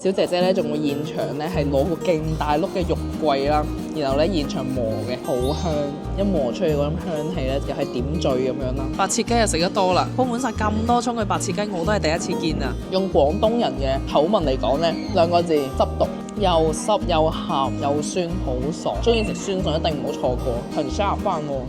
小姐姐咧仲會現場咧係攞個勁大碌嘅肉桂啦，然後咧現場磨嘅，好香，一磨出嚟嗰種香氣咧又係點綴咁樣啦。白切雞又食得多啦，鋪滿晒咁多葱嘅白切雞，我都係第一次見啊！用廣東人嘅口吻嚟講咧，兩個字汁毒，又濕又鹹又酸，好爽。中意食酸餸一定唔好錯過，很下飯喎。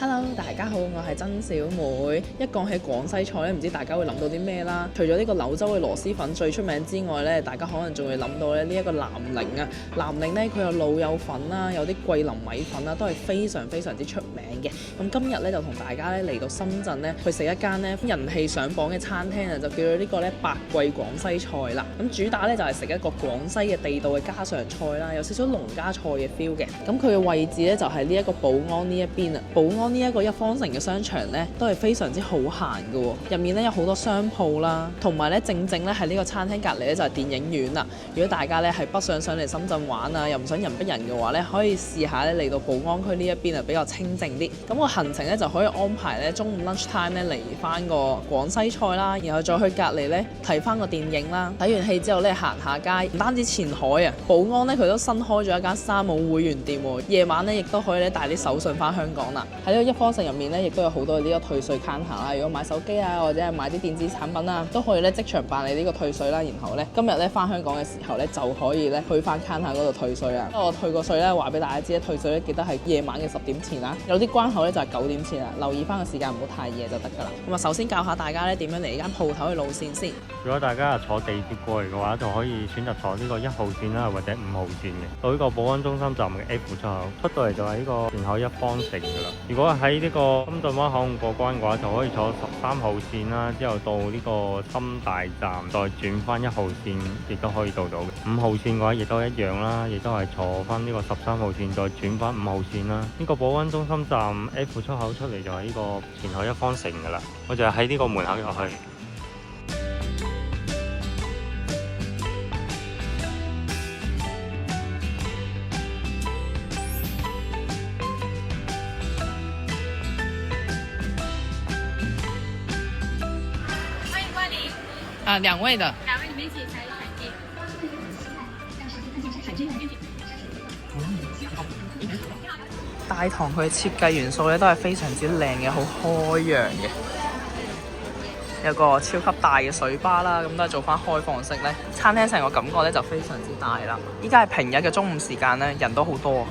Hello， 大家好，我係曾小妹。一講起廣西菜咧，唔知大家會諗到啲咩啦？除咗呢個柳州嘅螺螄粉最出名之外咧，大家可能仲會諗到咧呢一個南寧啊。南寧咧佢有老友粉啦，有啲桂林米粉啦，都係非常之出名嘅。咁今日咧就同大家咧嚟到深圳咧去食一間咧人氣上榜嘅餐廳啊，就叫做呢個咧百貴廣西菜啦。咁主打咧就係食一個廣西嘅地道嘅家常菜啦，有少少農家菜嘅 feel 嘅。咁佢嘅位置咧就係呢一個寶安呢一邊啊，寶安呢一個一方城嘅商場咧都係非常之好行嘅喎，入面咧有好多商鋪啦，同埋咧正咧喺呢個餐廳隔離咧就係電影院啦。如果大家咧係北上嚟深圳玩啊，又唔想人逼人嘅話咧，可以試下咧嚟到寶安區呢一邊啊，比較清靜啲。咁個行程咧就可以安排咧中午 lunch time 咧嚟翻個廣西菜啦，然後再去隔離咧睇翻個電影啦。睇完戲之後咧行下街，唔單止前海啊，寶安咧佢都新開咗一間山姆會員店喎，夜晚咧亦都可以咧帶啲手信翻香港啦。喺呢個一方城入面咧，亦都有好多呢個退稅 counter 啦。如果買手機啊，或者係買啲電子產品啊，都可以咧即場辦理呢個退稅啦。然後咧今日咧翻香港嘅時候咧，就可以咧去翻 counter 嗰度退稅啊。我退個稅咧，話俾大家知咧，退稅咧記得係夜晚嘅10點前啦。有啲關口咧就係9點前啦，留意翻個時間，唔好太夜就得㗎啦。咁啊，首先教下大家咧點樣嚟呢間鋪頭嘅路線先。如果大家係坐地鐵過嚟嘅話，就可以選擇坐呢個1號線啦，或者5號線嘅。到呢個寶安中心站嘅 F 出口，出到嚟就係呢個前海一方城㗎啦。如果喺呢個深圳灣口岸過關嘅話，就可以坐13號線啦，之後到呢個深大站，再轉翻1號線，亦都可以到嘅。5號線嘅話，亦都一樣啦，亦都係坐翻呢個13號線，再轉翻5號線啦。呢個寶安中心站 F 出口出嚟就係呢個前海一方城㗎啦。我就係喺呢個門口入去。兩位的。2位你們一起才選定。大堂佢嘅設計元素咧都係非常之靚嘅，好開揚嘅。有個超級大嘅水吧啦，咁都係做翻開放式咧。餐廳成個感覺咧就非常之大啦。依家係平日嘅中午時間咧，人都好多。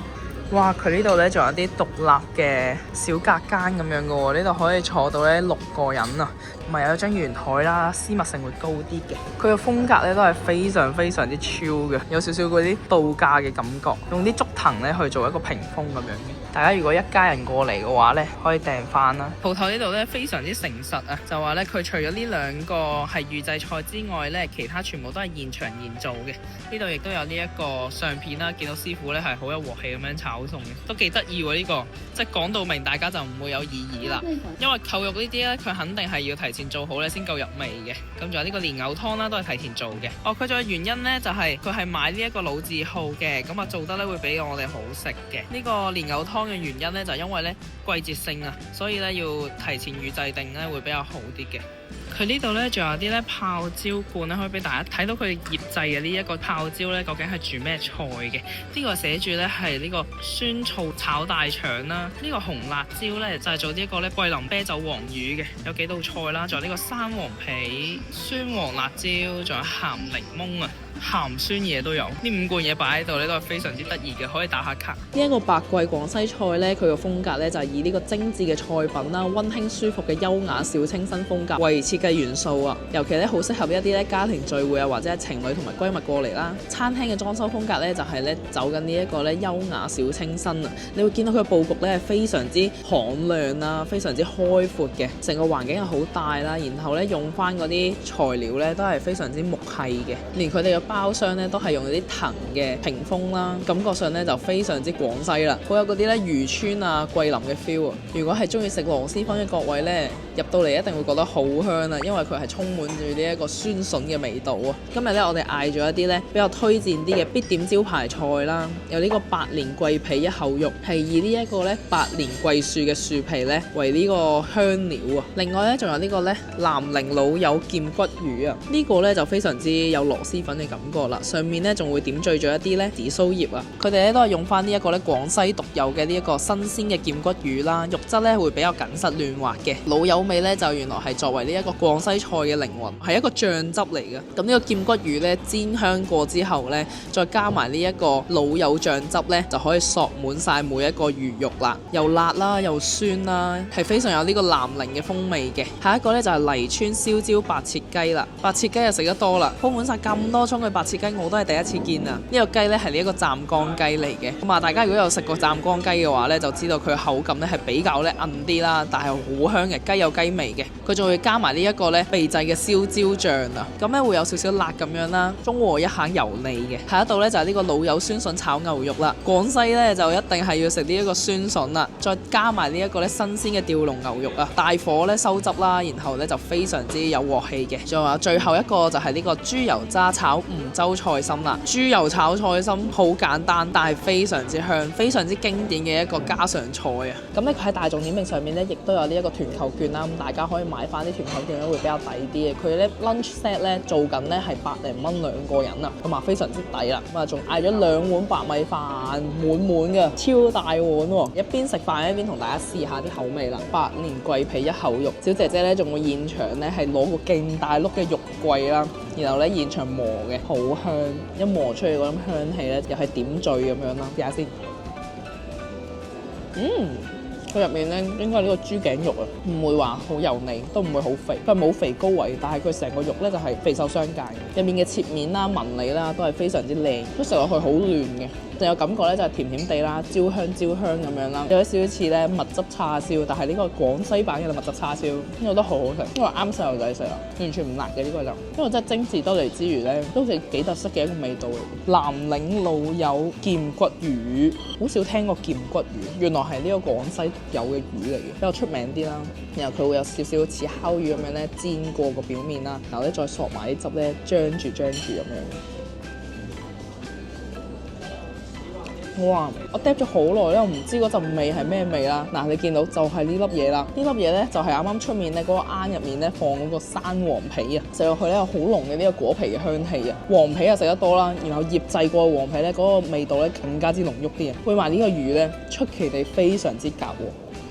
哇！佢呢度咧仲有啲獨立嘅小隔間咁樣嘅喎，呢度可以坐到咧6個人啊，同埋有張圓台啦，私密性會高啲嘅。佢嘅風格咧都係非常之超嘅，有少少嗰啲度假嘅感覺，用啲竹藤咧去做一個屏風咁樣嘅。大家如果一家人過嚟嘅話咧，可以訂翻啦。鋪頭呢度咧非常之誠實啊，就話咧佢除咗呢2個係預製菜之外咧，其他全部都係現場現做嘅。呢度亦都有呢一個相片啦，見到師傅咧係好有鑊氣咁樣炒餸嘅，都幾得意喎呢個。即係講到明，大家就唔會有異議啦。因為扣肉呢啲咧，佢肯定係要提前做好咧先夠入味嘅。咁仲有呢個蓮藕湯啦，都係提前做嘅。哦，佢仲有原因咧，就係佢係買呢一個老字號嘅，咁啊做得咧會比我哋好食嘅。呢個蓮藕湯嘅原因咧，就因為咧季節性啊，所以咧要提前預製定咧會比較好啲嘅。佢呢度咧仲有啲咧泡椒罐咧，可以俾大家睇到佢醃製嘅呢一個泡椒咧，究竟係煮咩菜嘅？呢個寫住咧係呢個酸醋炒大腸啦，呢個紅辣椒咧就係做呢一個咧桂林啤酒黃魚嘅，有幾道菜啦，仲有呢個生黃皮、酸黃辣椒，仲有鹹檸檬啊。鹹酸嘢都有，呢5罐嘢擺喺度咧都係非常之得意嘅，可以打下卡。呢一個百貴廣西菜咧，佢個風格咧就係以呢個精緻嘅菜品啦、溫馨舒服嘅優雅小清新風格為設計元素啊，尤其咧好適合一啲咧家庭聚會啊，或者係情侶同埋閨蜜過嚟啦。餐廳嘅裝修風格咧就係咧走緊呢一個咧優雅小清新啊，你會見到佢嘅佈局咧係非常之敞亮啦，非常之開闊嘅，成個環境係好大啦，然後咧用翻嗰啲材料咧都係非常之木砌嘅，連佢哋嘅包廂咧都係用啲藤嘅屏風啦，感覺上咧就非常之廣西啦，好有嗰啲咧漁村啊、桂林嘅 feel 啊。如果係中意食螺螄粉嘅各位咧，入到嚟一定會覺得好香啊，因為佢係充滿住呢一個酸筍嘅味道啊。今日咧我哋嗌咗一啲咧比較推薦啲嘅必點招牌菜啦，有呢個百年桂皮一口肉，係以呢一個咧百年桂樹嘅樹皮咧為呢個香料啊。另外咧仲有呢個咧南寧老友劍骨魚啊，呢個咧就非常之有螺螄粉嘅感覺啦。上面咧仲會點綴咗一啲咧紫蘇葉啊。佢哋咧都係用翻呢一個咧廣西獨有嘅呢一個新鮮嘅劍骨魚啦，肉質咧會比較緊實嫩滑嘅。老友味咧就原來係作為呢一個廣西菜嘅靈魂，係一個醬汁嚟嘅。咁呢個劍骨魚咧煎香過之後咧，再加埋呢一個老友醬汁咧，就可以索滿晒每一個魚肉啦，又辣啦又酸啦，係非常有呢個南寧嘅風味嘅。下一個咧就係黎川燒焦白切雞啦，白切雞就食得多啦，鋪滿晒咁多葱嘅白切雞我都係第一次見啊！呢個雞咧係呢一個湛江雞嚟嘅，咁啊大家如果有食過湛江雞嘅話咧，就知道佢口感咧係比較咧韌啲啦，但係好香嘅，雞有雞味嘅。佢仲會加埋呢一個咧秘製嘅燒焦醬啊，咁咧會有少少辣咁樣啦，中和一下油膩嘅。下一道咧就係呢個老友酸筍炒牛肉啦，廣西咧就一定係要食呢一個酸筍啦，再加埋呢一個咧新鮮嘅吊龍牛肉啊，大火咧收汁啦，然後咧就非常之有鑊氣嘅。仲有最後一個就係呢個豬油渣炒梧州菜心啦，豬油炒菜心好簡單，但係非常之香，非常之經典嘅一個家常菜啊。咁咧佢喺大眾點評上面咧亦都有呢一個團購券啦，咁大家可以買翻啲團購券咧會比較抵啲嘅。佢咧 lunch set 咧做緊咧係100零蚊兩個人啊，咁啊非常之抵啦。咁啊仲嗌咗2碗白米飯滿滿嘅超大碗喎，一邊食飯一邊同大家試下啲口味啦。百年桂皮一口肉，小姐姐咧仲會現場咧係攞個勁大碌嘅肉桂啦，然後咧現場磨嘅，好香，一磨出嚟嗰種香氣咧又係點綴咁樣啦。試下先，佢入面咧應該係呢個豬頸肉啊，唔會話好油膩，都唔會好肥，佢冇肥高位，但係佢成個肉咧就係肥瘦相間，入面嘅切面啦、紋理啦都係非常之靚，都食落去好嫩嘅。就有感覺咧就係甜甜地啦，焦香咁樣啦，有少少似咧蜜汁叉燒，但係呢個廣西版嘅蜜汁叉燒，呢個都好好食，因為啱細路仔食啊，完全唔辣嘅呢個就，因為真係精緻得嚟之餘咧，都係幾特色嘅一個味道嚟。南寧老友劍骨魚，好少聽過劍骨魚，原來係呢個廣西有嘅魚嚟嘅，比較出名啲啦。然後佢會有少少似烤魚咁樣咧煎過個表面啦，然後咧再索埋啲汁咧張住咁樣。哇！我嗒咗好耐咧，我唔知嗰陣味係咩味啦。嗱，你見到就係呢粒嘢啦，呢粒嘢咧就係啱啱出面咧嗰個罌入面咧放嗰個山黃皮啊，食落去咧有好濃嘅呢個果皮嘅香氣啊。黃皮啊食得多啦，然後醃製過嘅黃皮咧嗰個味道咧更加之濃郁啲啊。配埋呢個魚咧，出奇地非常之夾喎。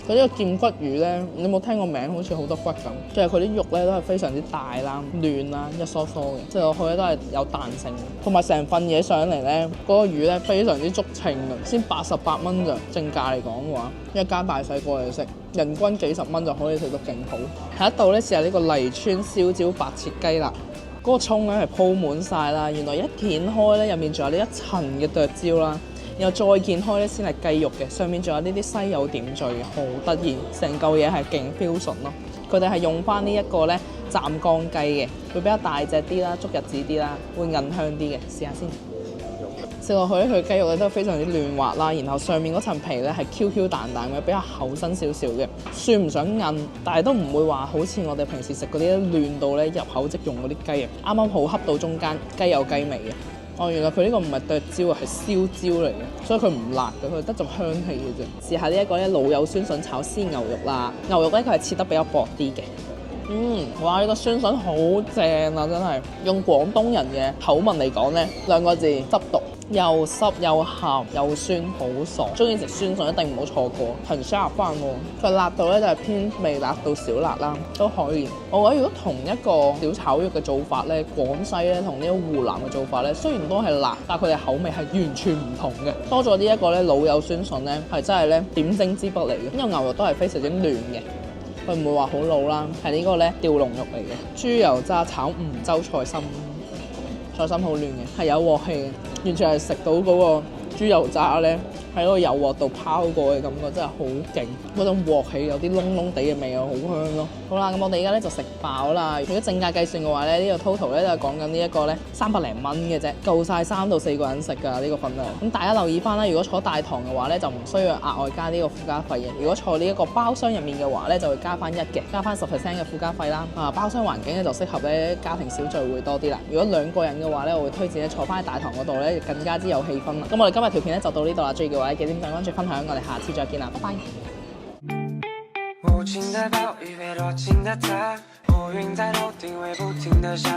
佢呢個劍骨魚咧，你有冇聽過名？好似好多骨咁。即係佢啲肉咧都係非常之大啦、嫩啦、一疏疏嘅，食落去咧都係有彈性嘅。同埋成份嘢上嚟咧，嗰個魚咧非常之足稱嘅，先88蚊咋。正價嚟講嘅話，一家大細過嚟食，人均幾十蚊就可以食到勁好。下一道咧試下呢個黎川燒焦白切雞啦。嗰個葱咧係鋪滿晒啦，原來一掀開咧入面仲有呢一層嘅剁椒啦。然後再掀開咧先係雞肉嘅，上面仲有呢啲西柚點綴嘅，好得意，成嚿嘢係勁 fusion 咯。佢哋係用翻呢一個咧湛江雞嘅，會比較大隻啲啦，足日子啲啦，會韌香啲嘅。試下先，食落去咧佢雞肉咧都非常之嫩滑啦，然後上面嗰層皮咧係 Q 彈彈嘅，比較厚身少少嘅，算唔上韌，但係都唔會話好似我哋平時食嗰啲嫩到咧入口即溶嗰啲雞啊，啱啱好恰到中間，雞有雞味嘅。哦，原來佢呢個唔係剁椒啊，係燒焦嚟嘅，所以佢唔辣嘅，佢得陣香氣嘅啫。試下呢一個咧老友酸筍炒鮮牛肉啦，牛肉咧佢係切得比較薄啲嘅。哇！呢個酸筍好正啊，真係用廣東人嘅口吻嚟講咧，2個字汁毒，又濕又鹹又酸，好爽。中意食酸筍一定唔好錯過，很適合飯喎。佢辣度咧就係偏微辣到小辣啦，都可以。我覺得如果同一個小炒肉嘅做法咧，廣西咧同呢個湖南嘅做法咧，雖然都係辣，但係佢哋口味係完全唔同嘅。多咗呢一個咧老友酸筍咧，係真係咧點睛之筆嚟嘅。因為牛肉都係非常之嫩嘅。佢唔會話好老啦，係呢個咧吊龍肉嚟嘅，豬油渣炒梧州菜心，菜心好嫩嘅，係有鑊氣嘅，完全係食到嗰個豬油渣咧喺個油鑊度拋過嘅感覺真係好勁，嗰種鑊氣有啲燶燶地嘅味啊，好香咯。好啦，咁我哋而家咧就食飽啦。如果正價計算嘅話咧，呢個 total 咧都係講緊呢一個咧300零蚊嘅啫，夠晒3到4個人食㗎呢個份量。咁大家留意翻啦，如果坐大堂嘅話咧，就唔需要額外加呢個附加費嘅。如果坐呢一個包廂入面嘅話咧，就會加翻1嘅，加翻10% 嘅附加費啦。包廂環境咧就適合咧家庭小聚會多啲啦。如果2個人嘅話咧，我會推薦咧坐翻喺大堂嗰度咧，更加之有氣氛啦。咁我哋今日條片咧就到呢度啦，中意嘅話記得點讚、關注、分享，我哋下次再見啦，拜拜。無情的暴雨被多情的他，烏雲在頭頂會不停地下。